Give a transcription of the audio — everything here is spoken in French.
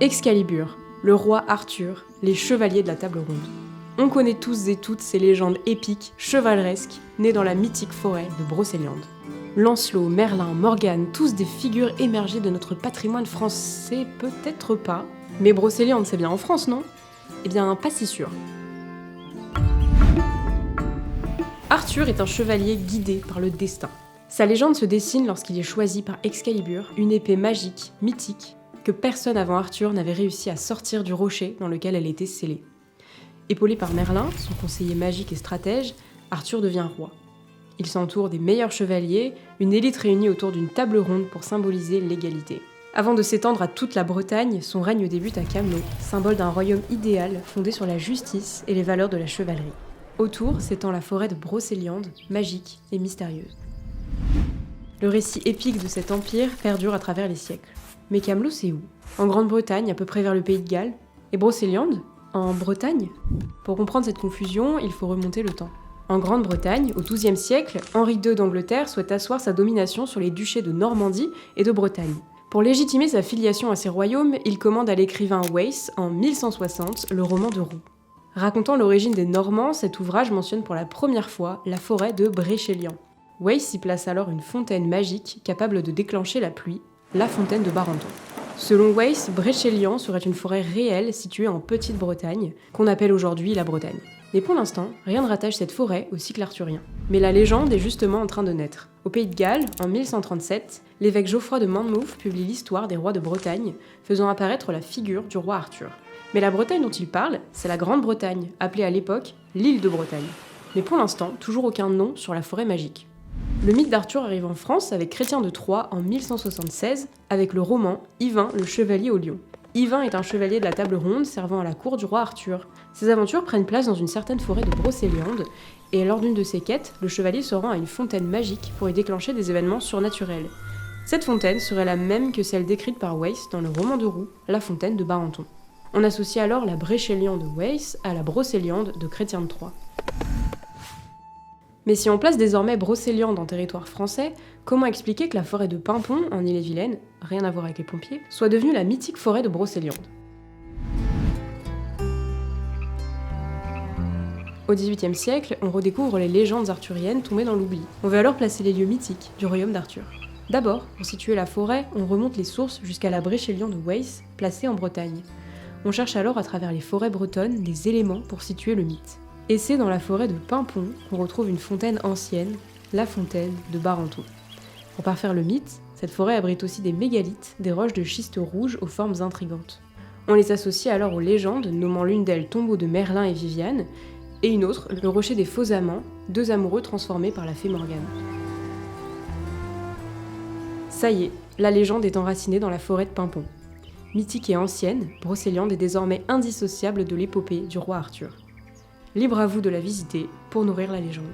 Excalibur, le roi Arthur, les chevaliers de la table ronde. On connaît tous et toutes ces légendes épiques, chevaleresques, nées dans la mythique forêt de Brocéliande. Lancelot, Merlin, Morgane, tous des figures émergées de notre patrimoine français, peut-être pas. Mais Brocéliande, c'est bien en France, non ? Eh bien, pas si sûr. Arthur est un chevalier guidé par le destin. Sa légende se dessine lorsqu'il est choisi par Excalibur, une épée magique, mythique, que personne avant Arthur n'avait réussi à sortir du rocher dans lequel elle était scellée. Épaulé par Merlin, son conseiller magique et stratège, Arthur devient roi. Il s'entoure des meilleurs chevaliers, une élite réunie autour d'une table ronde pour symboliser l'égalité. Avant de s'étendre à toute la Bretagne, son règne débute à Camelot, symbole d'un royaume idéal fondé sur la justice et les valeurs de la chevalerie. Autour s'étend la forêt de Brocéliande, magique et mystérieuse. Le récit épique de cet empire perdure à travers les siècles. Mais Camelot, c'est où ? En Grande-Bretagne, à peu près vers le Pays de Galles. Et Brocéliande ? En Bretagne ? Pour comprendre cette confusion, il faut remonter le temps. En Grande-Bretagne, au XIIe siècle, Henri II d'Angleterre souhaite asseoir sa domination sur les duchés de Normandie et de Bretagne. Pour légitimer sa filiation à ces royaumes, il commande à l'écrivain Wace, en 1160, le roman de Roux. Racontant l'origine des Normands, cet ouvrage mentionne pour la première fois la forêt de Bréchéliand. Wace y place alors une fontaine magique capable de déclencher la pluie, la fontaine de Barenton. Selon Wace, Bréchéliand serait une forêt réelle située en Petite-Bretagne, qu'on appelle aujourd'hui la Bretagne. Mais pour l'instant, rien ne rattache cette forêt au cycle arthurien. Mais la légende est justement en train de naître. Au Pays de Galles, en 1137, l'évêque Geoffroy de Monmouth publie l'histoire des rois de Bretagne, faisant apparaître la figure du roi Arthur. Mais la Bretagne dont il parle, c'est la Grande-Bretagne, appelée à l'époque l'île de Bretagne. Mais pour l'instant, toujours aucun nom sur la forêt magique. Le mythe d'Arthur arrive en France avec Chrétien de Troyes en 1176, avec le roman Yvain le chevalier au lion. Yvain est un chevalier de la table ronde servant à la cour du roi Arthur. Ses aventures prennent place dans une certaine forêt de Brocéliande, et lors d'une de ses quêtes, le chevalier se rend à une fontaine magique pour y déclencher des événements surnaturels. Cette fontaine serait la même que celle décrite par Wace dans le roman de Roux, la fontaine de Barenton. On associe alors la Bréchéliande de Wace à la Brocéliande de Chrétien de Troyes. Mais si on place désormais Brocéliande en territoire français, comment expliquer que la forêt de Paimpont, en Ille-et-Vilaine, rien à voir avec les pompiers, soit devenue la mythique forêt de Brocéliande ? Au XVIIIe siècle, on redécouvre les légendes arthuriennes tombées dans l'oubli. On veut alors placer les lieux mythiques du royaume d'Arthur. D'abord, pour situer la forêt, on remonte les sources jusqu'à la Bréchéliande de Wace, placée en Bretagne. On cherche alors à travers les forêts bretonnes des éléments pour situer le mythe. Et c'est dans la forêt de Paimpont qu'on retrouve une fontaine ancienne, la fontaine de Barenton. Pour parfaire le mythe, cette forêt abrite aussi des mégalithes, des roches de schiste rouge aux formes intrigantes. On les associe alors aux légendes, nommant l'une d'elles tombeau de Merlin et Viviane, et une autre, le rocher des faux amants, deux amoureux transformés par la fée Morgane. Ça y est, la légende est enracinée dans la forêt de Paimpont. Mythique et ancienne, Brocéliande est désormais indissociable de l'épopée du roi Arthur. Libre à vous de la visiter pour nourrir la légende.